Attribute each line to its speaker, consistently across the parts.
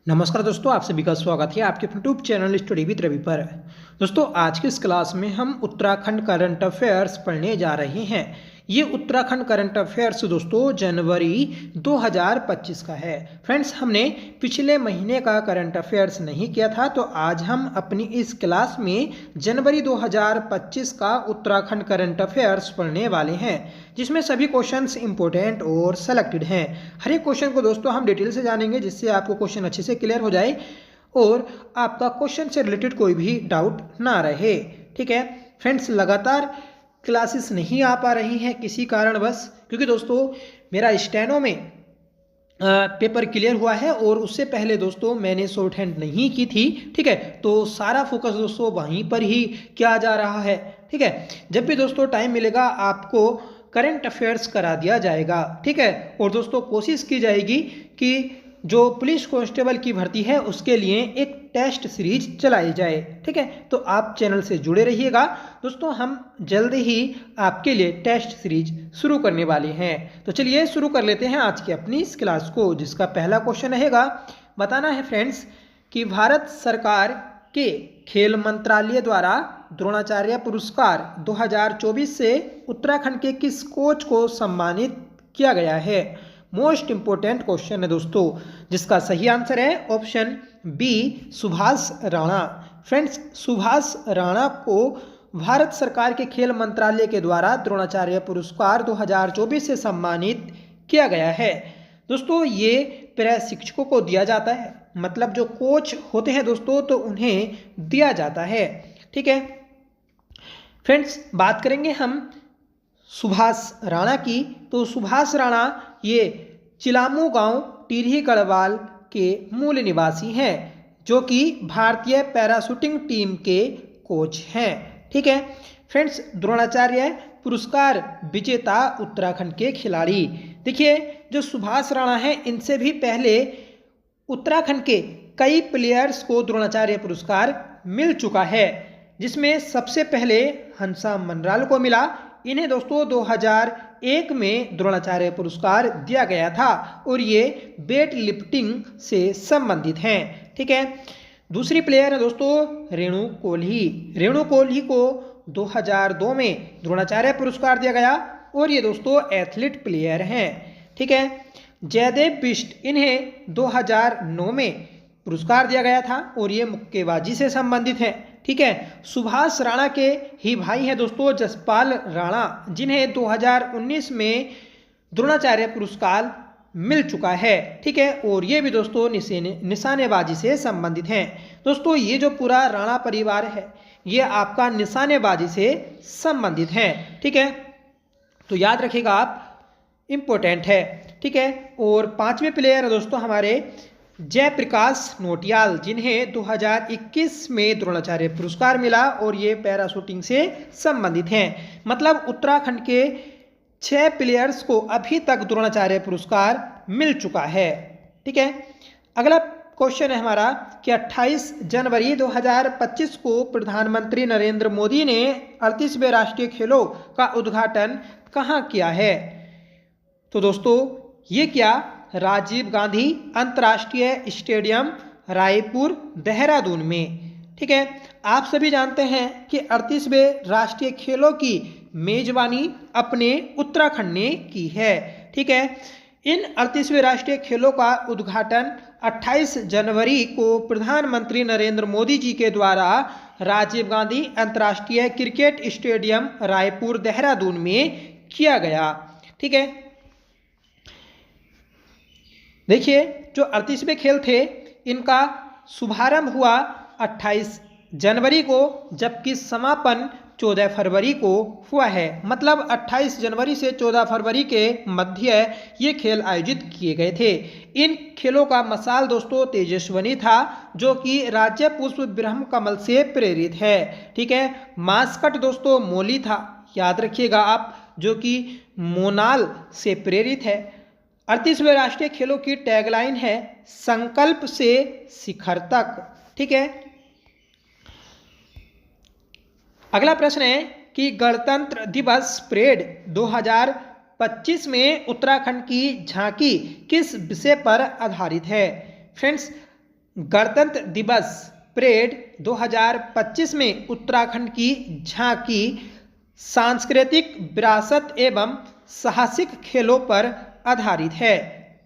Speaker 1: नमस्कार दोस्तों, आप सभी का स्वागत है आपके YouTube channel study with Ravi पर। दोस्तों, आज की इस क्लास में हम उत्तराखंड करंट अफेयर्स पढ़ने जा रहे हैं। ये उत्तराखंड करंट अफेयर्स दोस्तों जनवरी 2025 का है। फ्रेंड्स, हमने पिछले महीने का करंट अफेयर्स नहीं किया था, तो आज हम अपनी इस क्लास में जनवरी 2025 का उत्तराखंड करंट अफेयर्स पढ़ने वाले हैं, जिसमें सभी क्वेश्चंस इंपॉर्टेंट और सेलेक्टेड हैं। हर एक क्वेश्चन को दोस्तों हम डिटेल से जानेंगे, जिससे आपको क्वेश्चन अच्छे से क्लियर हो जाए और आपका क्वेश्चन से रिलेटेड कोई भी डाउट ना रहे। ठीक है फ्रेंड्स, लगातार क्लासेस नहीं आ पा रही हैं किसी कारणवश, क्योंकि दोस्तों मेरा स्टेनो में पेपर क्लियर हुआ है और उससे पहले दोस्तों मैंने शॉर्ट हैंड नहीं की थी। ठीक है, तो सारा फोकस दोस्तों वहीं पर ही किया जा रहा है। ठीक है, जब भी दोस्तों टाइम मिलेगा आपको करंट अफेयर्स करा दिया जाएगा। ठीक है, और दोस्तों कोशिश की जाएगी कि जो पुलिस कांस्टेबल की भर्ती है उसके लिए एक टेस्ट सीरीज चलाई जाए। ठीक है, तो आप चैनल से जुड़े रहिएगा दोस्तों, हम जल्द ही आपके लिए टेस्ट सीरीज शुरू करने वाले हैं। तो चलिए शुरू कर लेते हैं आज की अपनी इस क्लास को, जिसका पहला क्वेश्चन रहेगा, बताना है फ्रेंड्स कि भारत सरकार के खेल मंत्रालय द्वारा द्रोणाचार्य पुरस्कार 2024 से उत्तराखंड के किस कोच को सम्मानित किया गया है। मोस्ट इंपोर्टेंट क्वेश्चन है दोस्तों, जिसका सही आंसर है option B, Subhash Rana. Friends, Subhash Rana को भारत सरकार के खेल मंत्रालय के द्वारा द्रोणाचार्य पुरस्कार 2024 से सम्मानित किया गया है। दोस्तों, ये प्रशिक्षकों को दिया जाता है, मतलब जो कोच होते हैं दोस्तों, तो उन्हें दिया जाता है। ठीक है फ्रेंड्स, बात करेंगे हम सुभाष राणा की, तो सुभाष राणा ये चिलामू गांव टिहरी गढ़वाल के मूल निवासी हैं, जो कि भारतीय पैराशूटिंग टीम के कोच हैं। ठीक है फ्रेंड्स, द्रोणाचार्य पुरस्कार विजेता उत्तराखंड के खिलाड़ी, देखिए जो सुभाष राणा हैं, इनसे भी पहले उत्तराखंड के कई प्लेयर्स को द्रोणाचार्य पुरस्कार मिल चुका है, जिसमें सबसे पहले हंसा मनराल को मिला। इन्हें दोस्तों 2001 में द्रोणाचार्य पुरस्कार दिया गया था और ये वेट लिफ्टिंग से संबंधित हैं। ठीक है, दूसरी प्लेयर है दोस्तों रेणु कोहली। रेणु कोहली को 2002 में द्रोणाचार्य पुरस्कार दिया गया और ये दोस्तों एथलीट प्लेयर हैं। ठीक है, जयदेव बिष्ट, इन्हें 2009 में पुरस्कार दिया गया था और ये मुक्केबाजी से संबंधित हैं। ठीक है, सुभाष राणा के ही भाई हैं दोस्तों जसपाल राणा, जिन्हें 2019 में द्रोणाचार्य पुरस्कार मिल चुका है। ठीक है, और ये भी दोस्तों निशानेबाजी से संबंधित हैं। दोस्तों, ये जो पूरा राणा परिवार है, ये आपका निशानेबाजी से संबंधित है। ठीक है, तो याद रखिएगा आप, इम्पोर्टेंट है। ठीक है, और पांचवें प्लेयर है दोस्तों हमारे जयप्रकाश नोटियाल, जिन्हें 2021 में द्रोणाचार्य पुरस्कार मिला और ये पैराशूटिंग से संबंधित हैं। मतलब उत्तराखंड के 6 प्लेयर्स को अभी तक द्रोणाचार्य पुरस्कार मिल चुका है। ठीक है, अगला क्वेश्चन है हमारा कि 28 जनवरी 2025 को प्रधानमंत्री नरेंद्र मोदी ने 38वें राष्ट्रीय खेलों का उद्घाटन कहाँ किया है। तो दोस्तों ये क्या, राजीव गांधी अंतर्राष्ट्रीय स्टेडियम रायपुर देहरादून में। ठीक है, आप सभी जानते हैं कि 38वें राष्ट्रीय खेलों की मेजबानी अपने उत्तराखंड ने की है। ठीक है, इन 38वें राष्ट्रीय खेलों का उद्घाटन 28 जनवरी को प्रधानमंत्री नरेंद्र मोदी जी के द्वारा राजीव गांधी अंतर्राष्ट्रीय क्रिकेट स्टेडियम रायपुर देहरादून में किया गया। ठीक है, देखिए जो 38वें खेल थे, इनका शुभारंभ हुआ 28 जनवरी को, जबकि समापन 14 फरवरी को हुआ है। मतलब 28 जनवरी से 14 फरवरी के मध्य ये खेल आयोजित किए गए थे। इन खेलों का मसाल दोस्तों तेजस्विनी था, जो कि राज्य पुष्प ब्रह्म कमल से प्रेरित है। ठीक है, मास्कट दोस्तों मोली था, याद रखिएगा आप, जो कि मोनाल से प्रेरित है। 38वें राष्ट्रीय खेलों की टैगलाइन है संकल्प से शिखर तक। ठीक है, अगला प्रश्न है कि गणतंत्र दिवस परेड 2025 में उत्तराखंड की झांकी किस विषय पर आधारित है। फ्रेंड्स, गणतंत्र दिवस परेड 2025 में उत्तराखंड की झांकी सांस्कृतिक विरासत एवं साहसिक खेलों पर आधारित है।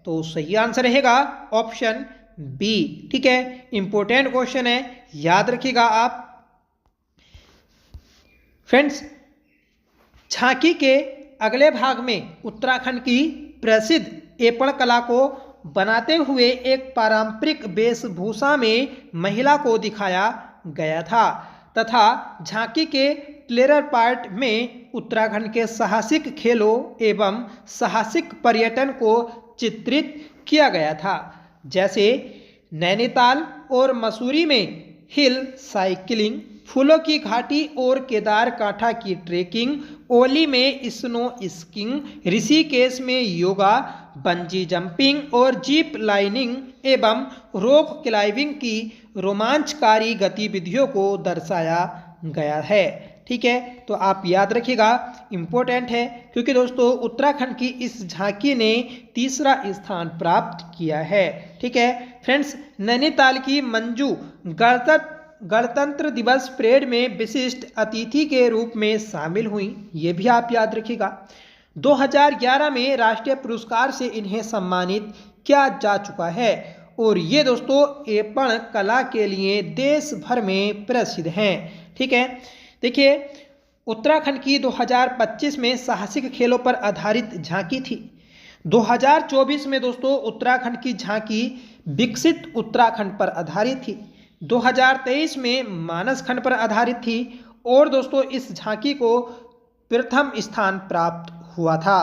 Speaker 1: तो सही आंसर रहेगा ऑप्शन बी। ठीक है, इंपॉर्टेंट क्वेश्चन है, याद रखिएगा आप। फ्रेंड्स, झांकी के अगले भाग में उत्तराखंड की प्रसिद्ध एपण कला को बनाते हुए एक पारंपरिक वेशभूषा में महिला को दिखाया गया था तथा झांकी के क्लियर पार्ट में उत्तराखंड के साहसिक खेलों एवं साहसिक पर्यटन को चित्रित किया गया था, जैसे नैनीताल और मसूरी में हिल साइकिलिंग, फूलों की घाटी और केदार कांठा की ट्रेकिंग, ओली में स्नो स्कीइंग, ऋषिकेश में योगा, बंजी जंपिंग और जीप लाइनिंग एवं रॉक क्लाइंबिंग की रोमांचकारी गतिविधियों को दर्शाया गया है। ठीक है, तो आप याद रखिएगा, इम्पोर्टेंट है, क्योंकि दोस्तों उत्तराखंड की इस झांकी ने तीसरा स्थान प्राप्त किया है। ठीक है फ्रेंड्स, नैनीताल की मंजू गणतंत्र दिवस परेड में विशिष्ट अतिथि के रूप में शामिल हुई, ये भी आप याद रखिएगा। 2011 में राष्ट्रीय पुरस्कार से इन्हें सम्मानित किया जा चुका है और ये दोस्तों एपण कला के लिए देश भर में प्रसिद्ध हैं। ठीक है, देखिए उत्तराखंड की 2025 में साहसिक खेलों पर आधारित झांकी थी। 2024 में दोस्तों उत्तराखंड की झांकी विकसित उत्तराखंड पर आधारित थी। 2023 में मानस खंड पर आधारित थी और दोस्तों इस झांकी को प्रथम स्थान प्राप्त हुआ था।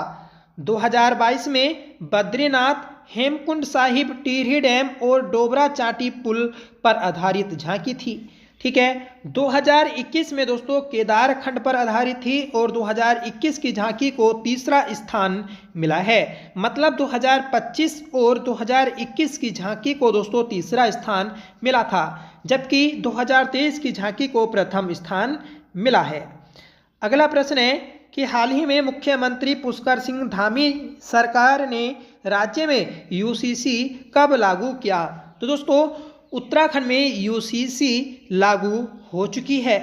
Speaker 1: 2022 में बद्रीनाथ, हेमकुंड साहिब, टिहरी डैम और डोबरा चांटी पुल पर आधारित झांकी थी। ठीक है, 2021 में दोस्तों केदार खंड पर आधारित थी और 2021 की झांकी को तीसरा स्थान मिला है। मतलब 2025 और 2021 की झांकी को दोस्तों तीसरा स्थान मिला था, जबकि 2023 की झांकी को प्रथम स्थान मिला है। अगला प्रश्न है कि हाल ही में मुख्यमंत्री पुष्कर सिंह धामी सरकार ने राज्य में यूसीसी कब लागू किया? तो दोस्तों उत्तराखंड में यूसीसी लागू हो चुकी है,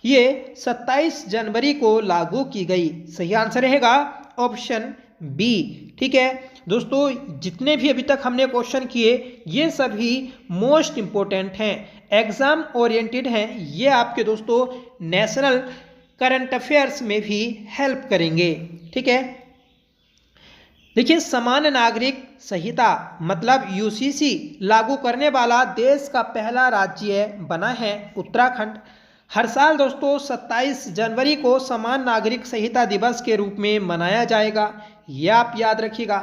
Speaker 1: ये 27 जनवरी को लागू की गई। सही आंसर रहेगा ऑप्शन बी। ठीक है दोस्तों, जितने भी अभी तक हमने क्वेश्चन किए ये सभी मोस्ट इंपोर्टेंट हैं, एग्जाम ओरिएंटेड हैं, ये आपके दोस्तों नेशनल करंट अफेयर्स में भी हेल्प करेंगे। ठीक है, देखिए समान नागरिक संहिता मतलब यूसीसी लागू करने वाला देश का पहला राज्य बना है उत्तराखंड। हर साल दोस्तों 27 जनवरी को समान नागरिक संहिता दिवस के रूप में मनाया जाएगा, यह आप याद रखिएगा।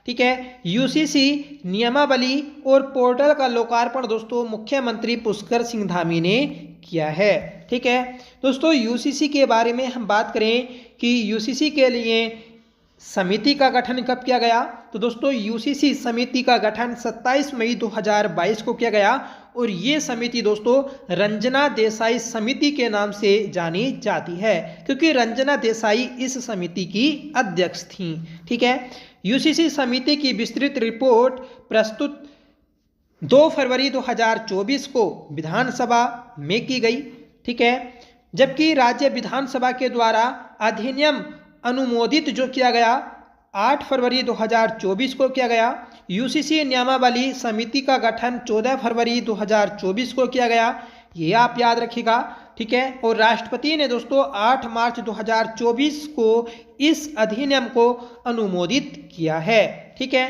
Speaker 1: ठीक है, यूसीसी नियमावली और पोर्टल का लोकार्पण दोस्तों मुख्यमंत्री पुष्कर सिंह धामी ने किया है। ठीक है दोस्तों, यूसीसी के बारे में हम बात करें कि यूसीसी के लिए समिति का गठन कब किया गया, तो दोस्तों यूसीसी समिति का गठन 27 मई 2022 को किया गया और ये समिति दोस्तों रंजना देसाई समिति के नाम से जानी जाती है, क्योंकि रंजना देसाई इस समिति की अध्यक्ष थीं। ठीक है, यूसीसी समिति की विस्तृत रिपोर्ट प्रस्तुत 2 फरवरी 2024 को विधानसभा में की गई। ठीक है, जबकि राज्य विधानसभा के द्वारा अधिनियम अनुमोदित जो किया गया 8 फरवरी 2024 को किया गया। यूसीसी नियमावली समिति का गठन 14 फरवरी 2024 को किया गया, ये आप याद रखिएगा। ठीक है, और राष्ट्रपति ने दोस्तों 8 मार्च 2024 को इस अधिनियम को अनुमोदित किया है। ठीक है,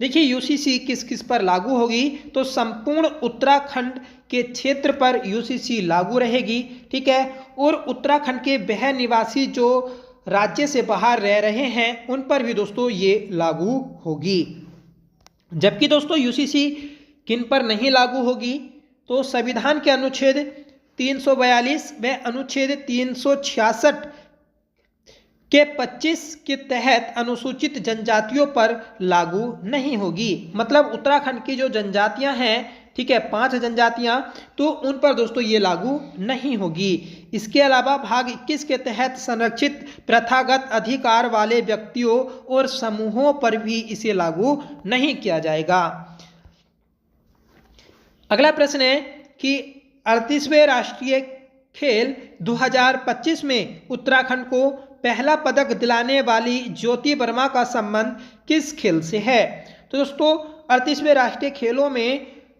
Speaker 1: देखिए यूसीसी किस किस पर लागू होगी, तो संपूर्ण उत्तराखंड के क्षेत्र पर यूसीसी लागू रहेगी। ठीक है, और उत्तराखंड के वह निवासी जो राज्य से बाहर रह रहे हैं उन पर भी दोस्तों ये लागू होगी। जबकि दोस्तों यूसीसी किन पर नहीं लागू होगी, तो संविधान के अनुच्छेद 342 व अनुच्छेद 366 के 25 के तहत अनुसूचित जनजातियों पर लागू नहीं होगी। मतलब उत्तराखंड की जो जनजातियां हैं, ठीक है 5 जनजातियां, तो उन पर दोस्तों ये लागू नहीं होगी। इसके अलावा भाग 21 के तहत संरक्षित प्रथागत अधिकार वाले व्यक्तियों और समूहों पर भी इसे लागू नहीं किया जाएगा। अगला प्रश्न है कि 38वें राष्ट्रीय खेल 2025 में उत्तराखंड को पहला पदक दिलाने वाली ज्योति वर्मा का संबंध किस खेल से है। तो दोस्तों 38वें राष्ट्रीय खेलों में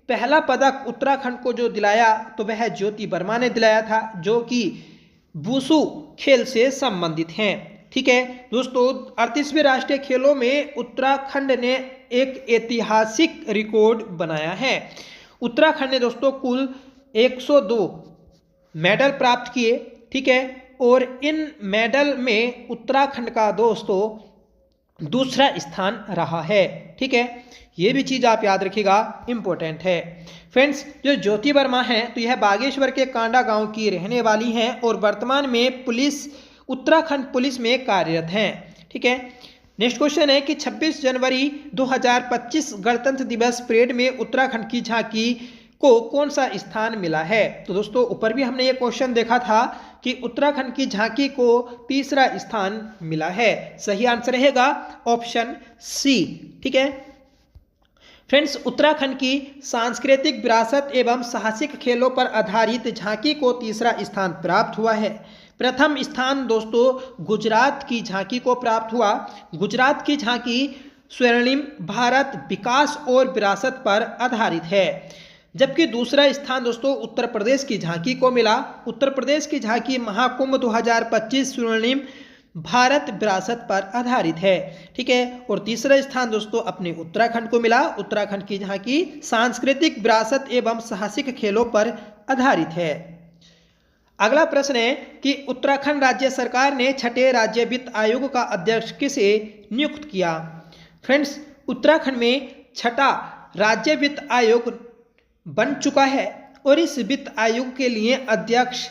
Speaker 1: पहला पदक उत्तराखंड को जो दिलाया तो वह ज्योति वर्मा ने दिलाया था, जो कि वुशु खेल से संबंधित हैं। ठीक है दोस्तों, 38वें राष्ट्रीय खेलों में उत्तराखंड ने एक ऐतिहासिक रिकॉर्ड बनाया है। उत्तराखंड ने दोस्तों कुल 102 मेडल प्राप्त किए। ठीक है, और इन मेडल में उत्तराखंड का दोस्तों दूसरा स्थान रहा है। ठीक है, ये भी चीज़ आप याद रखिएगा, इम्पोर्टेंट है। फ्रेंड्स, जो ज्योति वर्मा हैं तो यह बागेश्वर के कांडा गांव की रहने वाली हैं और वर्तमान में उत्तराखंड पुलिस में कार्यरत हैं। ठीक है, नेक्स्ट क्वेश्चन है कि 26 जनवरी 2025 गणतंत्र दिवस परेड में उत्तराखंड की झांकी को कौन सा स्थान मिला है। तो दोस्तों ऊपर भी हमने ये क्वेश्चन देखा था कि उत्तराखंड की झांकी को तीसरा स्थान मिला है। सही आंसर रहेगा ऑप्शन सी। ठीक है फ्रेंड्स, उत्तराखंड की सांस्कृतिक विरासत एवं साहसिक खेलों पर आधारित झांकी को तीसरा स्थान प्राप्त हुआ है। प्रथम स्थान दोस्तों गुजरात की झांकी को प्राप्त हुआ। गुजरात की झांकी स्वर्णिम भारत विकास और विरासत पर आधारित है, जबकि दूसरा स्थान दोस्तों उत्तर प्रदेश की झांकी को मिला। उत्तर प्रदेश की झांकी महाकुंभ 2025 स्वर्णिम भारत विरासत पर आधारित है। ठीक है, और तीसरा स्थान दोस्तों अपने उत्तराखंड को मिला। उत्तराखंड की झांकी सांस्कृतिक विरासत एवं साहसिक खेलों पर आधारित है। अगला प्रश्न है कि उत्तराखंड राज्य सरकार ने छठे राज्य वित्त आयोग का अध्यक्ष किसे नियुक्त किया। फ्रेंड्स, उत्तराखंड में छठा राज्य वित्त आयोग बन चुका है और इस वित्त आयोग के लिए अध्यक्ष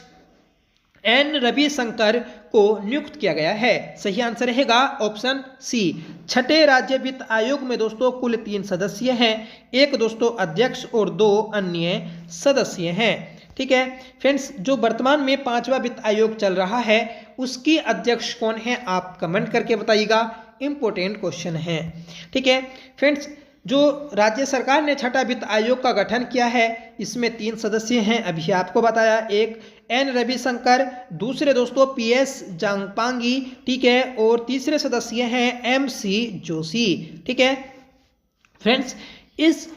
Speaker 1: एन रविशंकर को नियुक्त किया गया है। सही आंसर रहेगा ऑप्शन सी। छठे राज्य वित्त आयोग में दोस्तों कुल 3 सदस्य हैं, एक दोस्तों अध्यक्ष और 2 अन्य सदस्य हैं। ठीक है फ्रेंड्स, जो वर्तमान में 5वां वित्त आयोग चल रहा है उसकी अध्यक्ष कौन है आप कमेंट करके बताइएगा, इंपॉर्टेंट क्वेश्चन है। ठीक है फ्रेंड्स, जो राज्य सरकार ने छठा वित्त आयोग का गठन किया है इसमें 3 सदस्य हैं, अभी आपको बताया, एक एन रविशंकर, दूसरे दोस्तों पीएस जांगपांगी। ठीक है, और तीसरे सदस्य हैं एमसी जोशी। ठीक है फ्रेंड्स, इस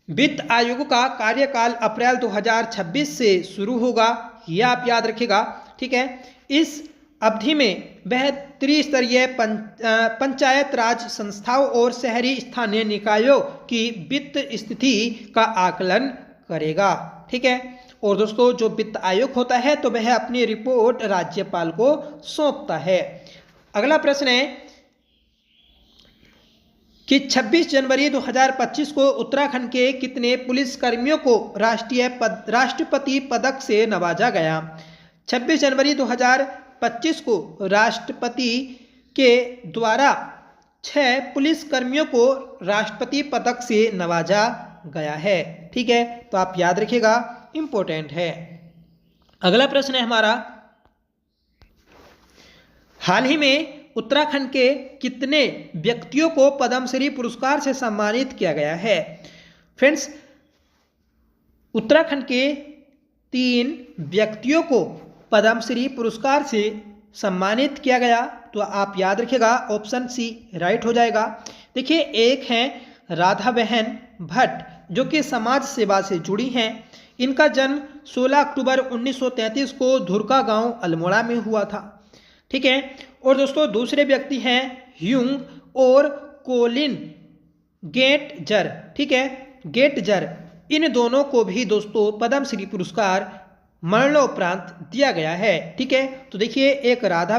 Speaker 1: वित्त आयोग का कार्यकाल अप्रैल 2026 से शुरू होगा, यह आप याद रखिएगा। ठीक है, इस अवधि में वह त्रिस्तरीय पंचायत राज संस्थाओं और शहरी स्थानीय निकायों की वित्त स्थिति का आकलन करेगा। ठीक है, और दोस्तों जो वित्त आयोग होता है तो वह अपनी रिपोर्ट राज्यपाल को सौंपता है। अगला प्रश्न है कि 26 जनवरी 2025 को उत्तराखंड के कितने पुलिसकर्मियों को राष्ट्रपति पदक से नवाजा गया। 26 जनवरी 2025 को राष्ट्रपति के द्वारा 6 पुलिसकर्मियों को राष्ट्रपति पदक से नवाजा गया है। ठीक है, तो आप याद रखिएगा, इंपॉर्टेंट है। अगला प्रश्न है हमारा, हाल ही में उत्तराखंड के कितने व्यक्तियों को पद्मश्री पुरस्कार से सम्मानित किया गया है। फ्रेंड्स, उत्तराखंड के 3 व्यक्तियों को पद्मश्री पुरस्कार से सम्मानित किया गया, तो आप याद रखिएगा ऑप्शन सी राइट हो जाएगा। देखिए, एक हैं राधा बहन भट्ट जो कि समाज सेवा से जुड़ी हैं। इनका जन्म 16 अक्टूबर 1933 को धुरका गांव अल्मोड़ा में हुआ था। ठीक है, और दोस्तों दूसरे व्यक्ति हैं ह्यूंग और कोलिन गेटजर। ठीक है, गेटजर, इन दोनों को भी दोस्तों पद्मश्री पुरस्कार मरणोपरांत दिया गया है। ठीक है, तो देखिए, एक राधा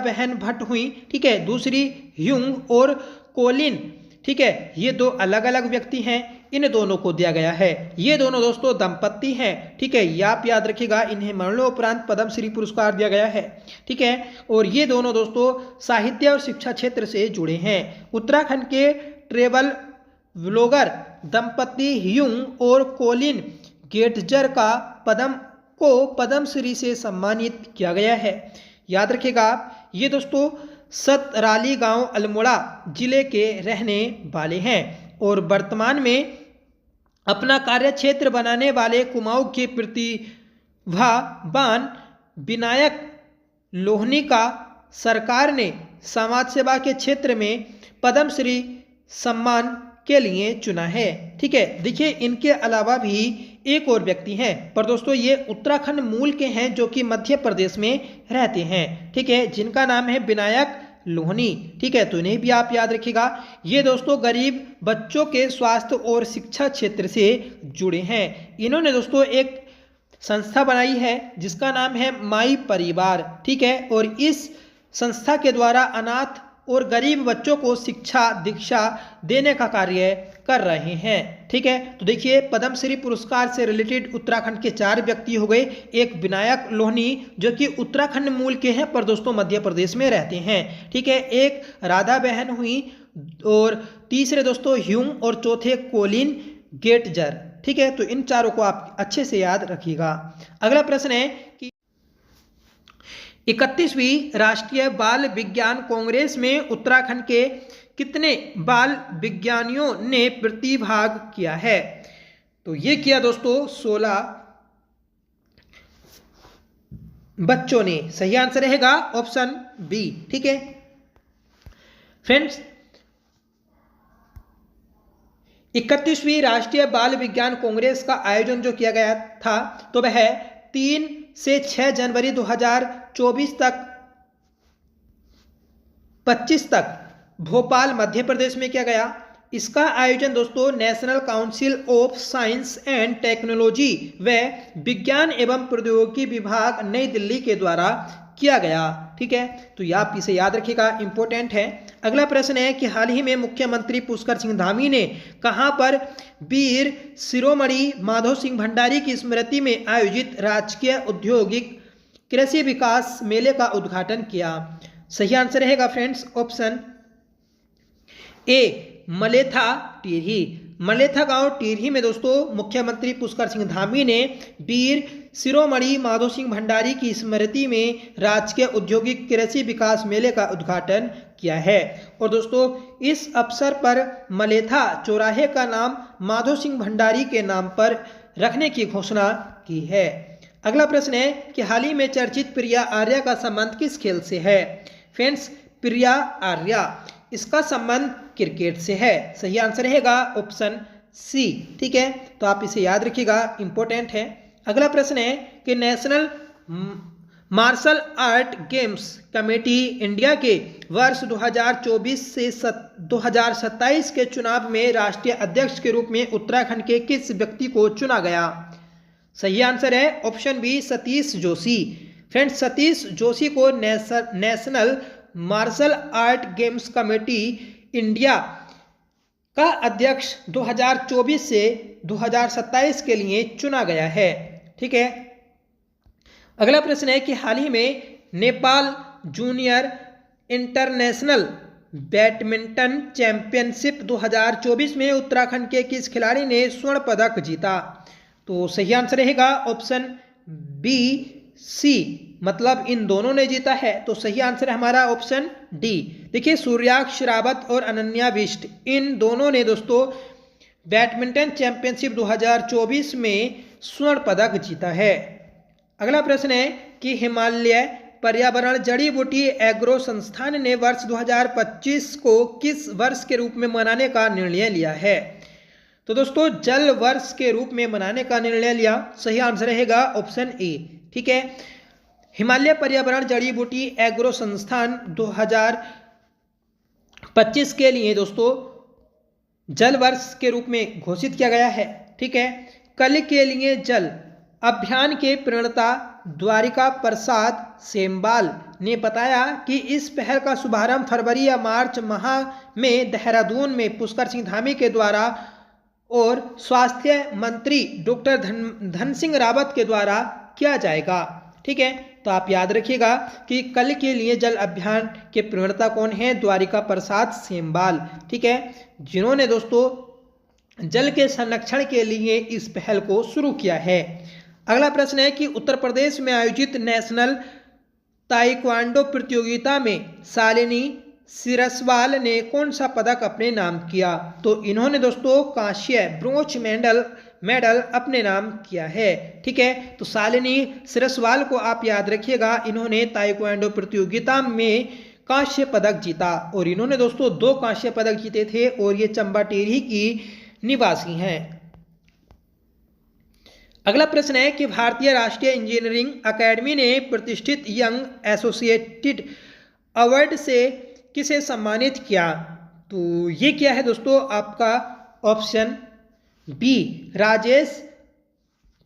Speaker 1: बहन भट्ट हुई, ठीक है, दूसरी ह्यूंग और कोलिन। ठीक है, ये 2 अलग अलग व्यक्ति हैं, इन दोनों को दिया गया है। ये दोनों दोस्तों दंपत्ति हैं। ठीक है, ये आप याद रखिएगा, इन्हें मरणोपरांत पद्मश्री पुरस्कार दिया गया है। ठीक है, और ये दोनों दोस्तों साहित्य और शिक्षा क्षेत्र से जुड़े हैं। उत्तराखंड के ट्रेवल व्लॉगर दंपत्ति ह्यूंग और कोलिन गेटजर का पद्मश्री से सम्मानित किया गया है। याद रखिएगा, ये दोस्तों सतराली गांव अल्मोड़ा जिले के रहने वाले हैं और वर्तमान में अपना कार्यक्षेत्र बनाने वाले कुमाऊं के प्रतिभावान विनायक लोहनी का सरकार ने समाज सेवा के क्षेत्र में पद्मश्री सम्मान के लिए चुना है। ठीक है, देखिए इनके अलावा भी एक और व्यक्ति हैं, पर दोस्तों ये उत्तराखंड मूल के हैं जो कि मध्य प्रदेश में रहते हैं। ठीक है, जिनका नाम है विनायक लोहनी। ठीक है, तो इन्हें भी आप याद रखिएगा। ये दोस्तों गरीब बच्चों के स्वास्थ्य और शिक्षा क्षेत्र से जुड़े हैं। इन्होंने दोस्तों एक संस्था बनाई है जिसका नाम है माई परिवार। ठीक है, और इस संस्था के द्वारा अनाथ और गरीब बच्चों को शिक्षा दीक्षा देने का कार्य कर रहे हैं। ठीक है, तो देखिए पद्मश्री पुरस्कार से रिलेटेड उत्तराखंड के 4 व्यक्ति हो गए। एक विनायक लोहनी जो कि उत्तराखंड मूल के हैं पर दोस्तों मध्य प्रदेश में रहते हैं। ठीक है, एक राधा बहन हुई और तीसरे दोस्तों ह्यूम और चौथे कोलिन गेटजर। ठीक है, तो इन चारों को आप अच्छे से याद रखिएगा। अगला प्रश्न है कि 31वीं राष्ट्रीय बाल विज्ञान कांग्रेस में उत्तराखंड के कितने बाल विज्ञानियों ने प्रतिभाग किया है? तो ये किया दोस्तों 16 बच्चों ने। सही आंसर रहेगा ऑप्शन बी। ठीक है फ्रेंड्स, 31वीं राष्ट्रीय बाल विज्ञान कांग्रेस का आयोजन जो किया गया था तो वह 3 से 6 जनवरी 2024 तक 25 तक भोपाल मध्य प्रदेश में किया गया। इसका आयोजन दोस्तों national council of science and technology व विज्ञान एवं प्रौद्योगिकी विभाग नई दिल्ली के द्वारा किया गया। ठीक है, तो आप इसे याद रखिएगा, इंपॉर्टेंट है। अगला प्रश्न है कि हाल ही में मुख्यमंत्री पुष्कर सिंह धामी ने कहां पर वीर शिरोमणि माधव सिंह भंडारी की स्मृति में आयोजित राजकीय औद्योगिक कृषि विकास मेले का उद्घाटन किया? सही आंसर रहेगा friends option A Maletha Tehri. Maletha गांव टिहरी में दोस्तों मुख्यमंत्री पुष्कर सिंह धामी ने वीर शिरोमणि माधव सिंह भंडारी की स्मृति में राजकीय औद्योगिक कृषि विकास मेले का उद्घाटन किया है। और दोस्तों इस अवसर पर मलेथा चौराहे का नाम माधव सिंह भंडारी के नाम पर रखने की घोषणा की है। अगला प्रश्न है कि हाल ही में चर्चित प्रिया आर्या का संबंध किस खेल से है? फ्रेंड्स, प्रिया आर्या इसका संबंध क्रिकेट से है। सही आंसर रहेगा ऑप्शन सी। ठीक है, तो आप इसे याद रखिएगा, इंपॉर्टेंट है। अगला प्रश्न है कि national martial art games committee India के वर्ष 2024 से 2027 के चुनाव में राष्ट्रीय अध्यक्ष के रूप में उत्तराखंड के किस व्यक्ति को चुना गया? सही आंसर है option B Satish Joshi. Friends, Satish Joshi को national martial art games committee India का अध्यक्ष 2024 से 2027 के लिए चुना गया है। ठीक है, अगला प्रश्न है कि हाल ही में Nepal junior international badminton championship 2024 में उत्तराखंड के किस खिलाड़ी ने स्वर्ण पदक जीता? तो सही आंसर रहेगा ऑप्शन बी सी, मतलब इन दोनों ने जीता है। तो सही आंसर है हमारा ऑप्शन डी। देखिए सूर्याक्ष रावत और अनन्या बिष्ट इन दोनों ने दोस्तों बैडमिंटन चैंपियनशिप 2024 में स्वर्ण पदक जीता है। अगला प्रश्न है कि हिमालय पर्यावरण जड़ी बूटी एग्रो संस्थान ने वर्ष 2025 को किस वर्ष के रूप में मनाने का निर्णय लिया है? तो दोस्तों जल वर्ष के रूप में मनाने का निर्णय लिया। सही आंसर रहेगा ऑप्शन ए। ठीक है, हिमालय पर्यावरण जड़ी बूटी एग्रो संस्थान 2025 के लिए दोस्तों जल वर्ष के रूप में घोषित किया गया है। ठीक है, कल के लिए जल अभियान के प्रणेता द्वारिका प्रसाद सेमवाल ने बताया कि इस पहल का शुभारंभ फरवरी या मार्च माह में देहरादून में पुष्कर सिंह धामी के द्वारा और स्वास्थ्य मंत्री डॉक्टर धन सिंह रावत के द्वारा किया जाएगा। ठीक है, तो आप याद रखिएगा कि कल के लिए जल अभियान के प्रणेता कौन है? द्वारिका प्रसाद सेमवाल। ठीक है, जिन्होंने दोस्तों जल के संरक्षण के लिए इस पहल को शुरू किया है। अगला प्रश्न है कि उत्तर प्रदेश में आयोजित नेशनल ताइक्वांडो प्रतियोगिता में शालिनी सिरस्वाल ने कौन सा पदक अपने नाम किया? तो इन्होंने दोस्तों कांस्य ब्रोंज मेडल अपने नाम किया है। ठीक है, तो शालिनी सिरस्वाल को आप याद रखिएगा, इन्होंने ताइक्वांडो प्रतियोगिता में कांस्य पदक जीता और इन्होंने दोस्तों 2 कांस्य पदक जीते थे और ये चंबा टेरी की निवासी हैं। अगला प्रश्न है कि भारतीय राष्ट्रीय इंजीनियरिंग अकेडमी ने प्रतिष्ठित यंग एसोसिएटेड अवार्ड से किसे सम्मानित किया? तो ये क्या है दोस्तों आपका ऑप्शन बी, राजेश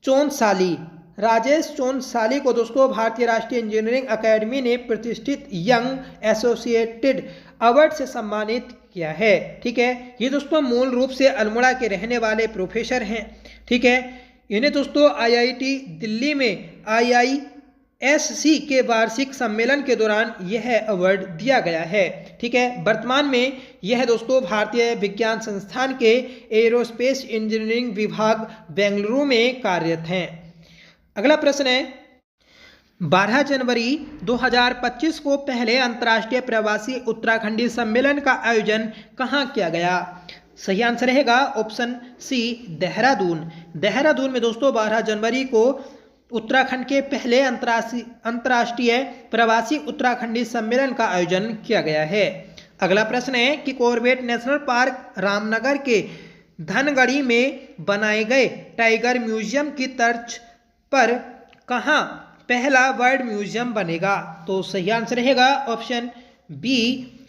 Speaker 1: चोनसाली। राजेश चोनसाली को दोस्तों भारतीय राष्ट्रीय इंजीनियरिंग अकेडमी ने प्रतिष्ठित यंग एसोसिएटेड अवार्ड से सम्मानित किया है। ठीक है, ये दोस्तों मूल रूप से अल्मोड़ा के रहने वाले प्रोफेसर हैं। ठीक है, इन्हें दोस्तों आईआईटी दिल्ली में IISc के वार्षिक सम्मेलन के दौरान यह अवार्ड दिया गया है। ठीक है, वर्तमान में यह दोस्तों भारतीय विज्ञान संस्थान के एरोस्पेस इंजीनियरिंग विभाग बेंगलुरु में कार्यरत हैं। अगला प्रश्न है 12 जनवरी 2025 को पहले अंतर्राष्ट्रीय प्रवासी उत्तराखंडी सम्मेलन का आयोजन कहाँ किया गया? सही आंसर रहेगा ऑप्शन सी, देहरादून। देहरादून में दोस्तों 12 जनवरी को उत्तराखंड के पहले अंतर्राष्ट्रीय प्रवासी उत्तराखंडी सम्मेलन का आयोजन किया गया है। अगला प्रश्न है कि कॉर्बेट नेशनल पार्क रामनगर के धनगढ़ी में बनाए गए टाइगर म्यूजियम की तर्ज पर कहाँ पहला वर्ल्ड म्यूजियम बनेगा? तो सही आंसर रहेगा ऑप्शन बी,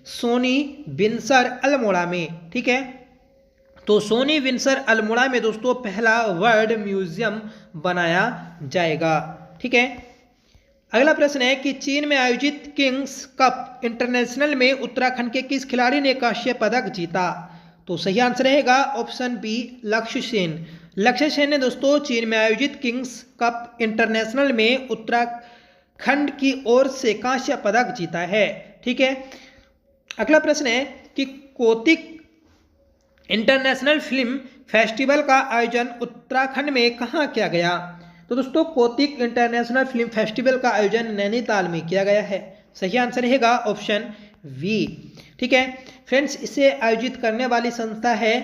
Speaker 1: सोनी विंसर अल्मोड़ा में। ठीक है, तो सोनी विंसर अल्मोड़ा में दोस्तों पहला वर्ल्ड म्यूजियम बनाया जाएगा। ठीक है, अगला प्रश्न है कि चीन में आयोजित किंग्स कप इंटरनेशनल में उत्तराखंड के किस खिलाड़ी ने कांस्य पदक जीता? तो सही आंसर रहेगा ऑप्शन बी, लक्ष्य सेन। लक्ष्य सेन ने दोस्तों चीन में आयोजित किंग्स कप इंटरनेशनल में उत्तराखंड की ओर से कांस्य पदक जीता है। ठीक है, अगला प्रश्न है कि कोतिक इंटरनेशनल फिल्म फेस्टिवल का आयोजन उत्तराखंड में कहाँ किया गया? तो दोस्तों कोतिक इंटरनेशनल फिल्म फेस्टिवल का आयोजन नैनीताल में किया गया है। सही आंसर रहेगा ऑप्शन वी। ठीक है फ्रेंड्स, इसे आयोजित करने वाली संस्था है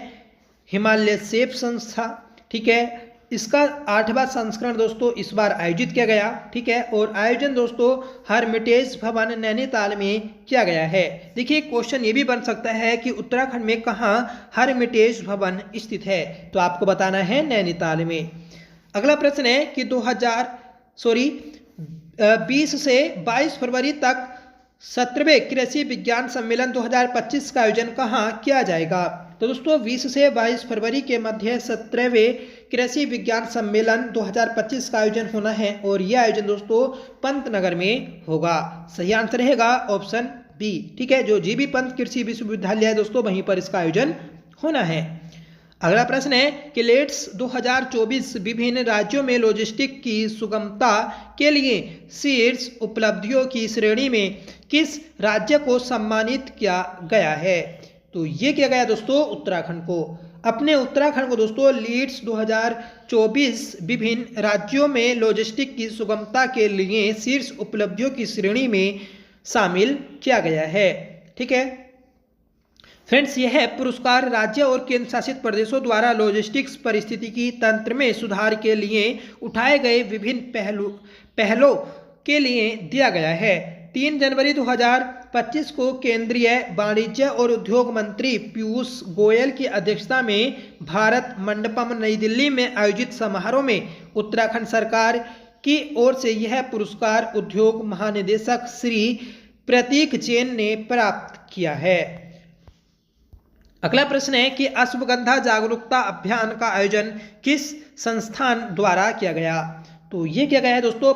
Speaker 1: हिमालय सेफ संस्था। ठीक है, इसका 8वां संस्करण दोस्तों इस बार आयोजित किया गया। ठीक है, और आयोजन दोस्तों हरमिटेज भवन नैनीताल में किया गया है। देखिए क्वेश्चन ये भी बन सकता है कि उत्तराखंड में कहाँ हरमिटेज भवन स्थित है, तो आपको बताना है नैनीताल में। अगला प्रश्न है कि 20 से 22 फरवरी तक 17वें कृषि विज्ञान सम्मेलन 2025 का आयोजन कहाँ किया जाएगा? तो दोस्तों 20 से 22 फरवरी के मध्य 17वें कृषि विज्ञान सम्मेलन 2025 का आयोजन होना है और यह आयोजन दोस्तों पंतनगर में होगा। सही आंसर रहेगा ऑप्शन बी। ठीक है, जो जीबी पंत कृषि विश्वविद्यालय है दोस्तों वहीं पर इसका आयोजन होना है। अगला प्रश्न है कि लेट्स 2024 विभिन्न राज्यों में लॉजिस्टिक की सुगमता के लिए शीर्ष उपलब्धियों की श्रेणी में किस राज्य को सम्मानित किया गया है? तो ये किया गया दोस्तों उत्तराखंड को। अपने उत्तराखंड को दोस्तों लीड्स 2024 विभिन्न राज्यों में लॉजिस्टिक की सुगमता के लिए शीर्ष उपलब्धियों की श्रेणी में शामिल किया गया है। ठीक है फ्रेंड्स, यह पुरस्कार राज्य और केंद्र शासित प्रदेशों द्वारा लॉजिस्टिक्स परिस्थितिकी तंत्र में सुधार के लिए उठाए गए विभिन्न पहलों के लिए दिया गया है। 3 जनवरी 2025 को केंद्रीय वाणिज्य और उद्योग मंत्री पीयूष गोयल की अध्यक्षता में भारत मंडपम नई दिल्ली में आयोजित समारोह में उत्तराखंड सरकार की ओर से यह पुरस्कार उद्योग महानिदेशक श्री प्रतीक जैन ने प्राप्त किया है। अगला प्रश्न है कि अश्वगंधा जागरूकता अभियान का आयोजन किस संस्थान द्वारा किया गया? तो ये किया गया है दोस्तों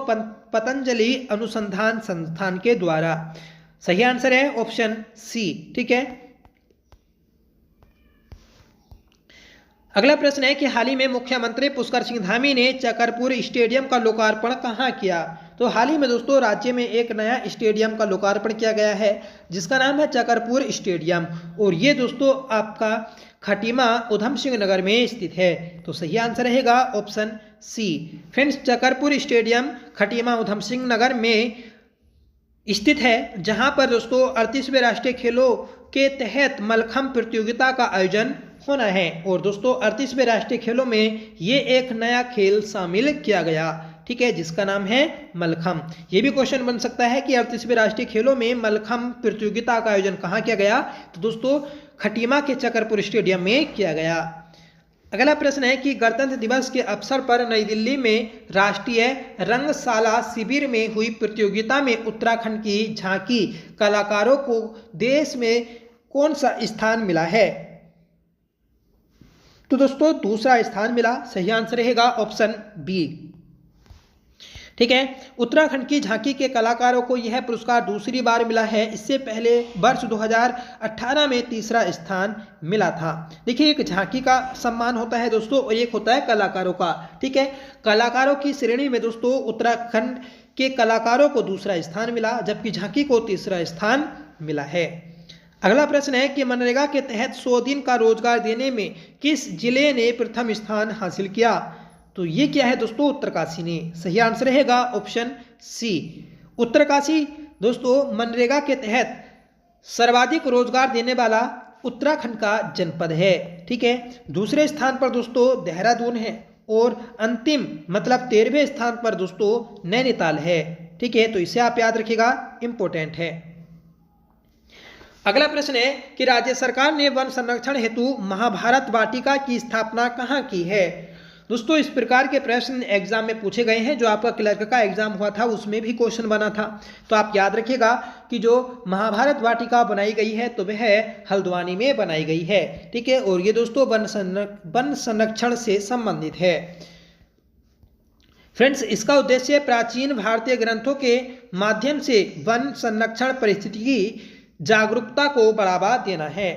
Speaker 1: पतंजलि अनुसंधान संस्थान के द्वारा। सही आंसर है ऑप्शन सी। ठीक है, अगला प्रश्न है कि हाल ही में मुख्यमंत्री पुष्कर सिंह धामी ने चकरपुर स्टेडियम का लोकार्पण कहाँ किया? तो हाल ही में दोस्तों राज्य में एक नया स्टेडियम का लोकार्पण किया गया है जिसका नाम है चकरपुर स्टेडियम और ये दोस्तों आपका खटीमा उधम सिंह नगर में स्थित है। तो सही आंसर रहेगा option C. Friends, Chakarpur stadium Khatima Udham Singh Nagar में स्थित है, जहां पर दोस्तों 38वें राष्ट्रीय खेलों के तहत मलखम्ब प्रतियोगिता का आयोजन होना है। और दोस्तों 38वें राष्ट्रीय खेलों में ये एक नया खेल शामिल किया गया, ठीक है, जिसका नाम है मलखम्ब। ये भी क्वेश्चन बन सकता है कि 38वें राष्ट्रीय खेलों में मलखम्ब प्रतियोगिता का आयोजन कहाँ किया गया, तो दोस्तों खटीमा के चकरपुर स्टेडियम में किया गया। अगला प्रश्न है कि गणतंत्र दिवस के अवसर पर नई दिल्ली में राष्ट्रीय रंगशाला शिविर में हुई प्रतियोगिता में उत्तराखंड की झांकी कलाकारों को देश में कौन सा स्थान मिला है, तो दोस्तों दूसरा स्थान मिला। सही आंसर रहेगा ऑप्शन बी, ठीक है। उत्तराखंड की झांकी के कलाकारों को यह पुरस्कार दूसरी बार मिला है। इससे पहले वर्ष 2018 में तीसरा स्थान मिला था। देखिए, एक झांकी का सम्मान होता है दोस्तों और एक होता है कलाकारों का, ठीक है। कलाकारों की श्रेणी में दोस्तों उत्तराखंड के कलाकारों को दूसरा स्थान मिला, जबकि झांकी को तीसरा स्थान मिला है। अगला प्रश्न है कि मनरेगा के तहत 100 दिन का रोजगार देने में किस जिले ने प्रथम स्थान हासिल किया, तो ये क्या है दोस्तों, उत्तरकाशी ने। सही आंसर रहेगा ऑप्शन सी, उत्तरकाशी दोस्तों मनरेगा के तहत सर्वाधिक रोजगार देने वाला उत्तराखंड का जनपद है, ठीक है। दूसरे स्थान पर दोस्तों देहरादून है और अंतिम मतलब 13वें स्थान पर दोस्तों नैनीताल है, ठीक है। तो इसे आप याद रखिएगा, इंपॉर्टेंट है। अगला प्रश्न है कि राज्य सरकार ने वन संरक्षण हेतु महाभारत वाटिका की स्थापना कहाँ की है। दोस्तों इस प्रकार के प्रश्न एग्जाम में पूछे गए हैं। जो आपका क्लर्क का एग्जाम हुआ था उसमें भी क्वेश्चन बना था। तो आप याद रखिएगा कि जो महाभारत वाटिका बनाई गई है तो वह हल्द्वानी में बनाई गई है, ठीक है। और ये दोस्तों वन संरक्षण से संबंधित है। फ्रेंड्स, इसका उद्देश्य प्राचीन भारतीय ग्रंथों के माध्यम से वन संरक्षण परिस्थितिकी जागरूकता को बढ़ावा देना है।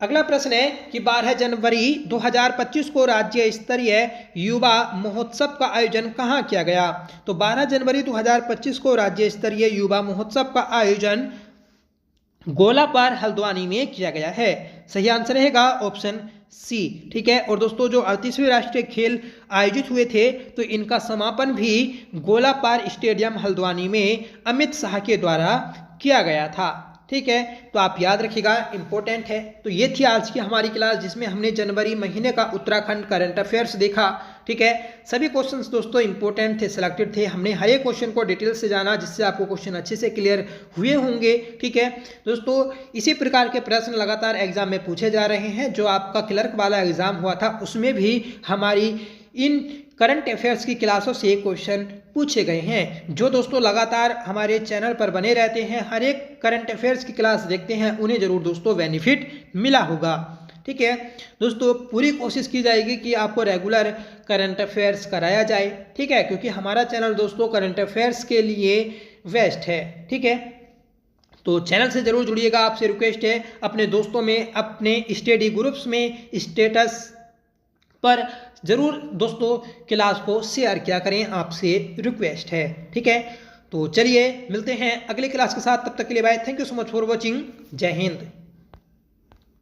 Speaker 1: अगला प्रश्न है कि 12 जनवरी 2025 को राज्य स्तरीय युवा महोत्सव का आयोजन कहाँ किया गया, तो 12 जनवरी 2025 को राज्य स्तरीय युवा महोत्सव का आयोजन गोलापार हल्द्वानी में किया गया है। सही आंसर रहेगा ऑप्शन सी, ठीक है। और दोस्तों जो 38वें राष्ट्रीय खेल आयोजित हुए थे तो इनका समापन भी गोलापार स्टेडियम हल्द्वानी में अमित शाह के द्वारा किया गया था, ठीक है। तो आप याद रखिएगा, इंपॉर्टेंट है। तो ये थी आज की हमारी क्लास जिसमें हमने जनवरी महीने का उत्तराखंड करंट अफेयर्स देखा, ठीक है। सभी क्वेश्चंस दोस्तों इंपॉर्टेंट थे, सिलेक्टेड थे। हमने हर एक क्वेश्चन को डिटेल से जाना जिससे आपको क्वेश्चन अच्छे से क्लियर हुए होंगे, ठीक है दोस्तों। इसी प्रकार के प्रश्न लगातार एग्जाम में पूछे जा रहे हैं। जो आपका क्लर्क वाला एग्जाम हुआ था उसमें भी हमारी इन करंट अफेयर्स की क्लासों से क्वेश्चन पूछे गए हैं। जो दोस्तों लगातार हमारे चैनल पर बने रहते हैं, हर एक करंट अफेयर्स की क्लास देखते हैं, उन्हें जरूर दोस्तों बेनिफिट मिला होगा, ठीक है दोस्तों। पूरी कोशिश की जाएगी कि आपको रेगुलर करंट अफेयर्स कराया जाए, ठीक है, क्योंकि हमारा चैनल दोस्तों करंट अफेयर्स के लिए बेस्ट है, ठीक है। तो चैनल से जरूर जुड़िएगा, आपसे रिक्वेस्ट है। अपने दोस्तों में, अपने स्टडी ग्रुप्स में, स्टेटस पर जरूर दोस्तों क्लास को शेयर किया करें, आपसे रिक्वेस्ट है, ठीक है। तो चलिए मिलते हैं अगली क्लास के साथ, तब तक के लिए bye. Thank you so much for watching. जय हिंद।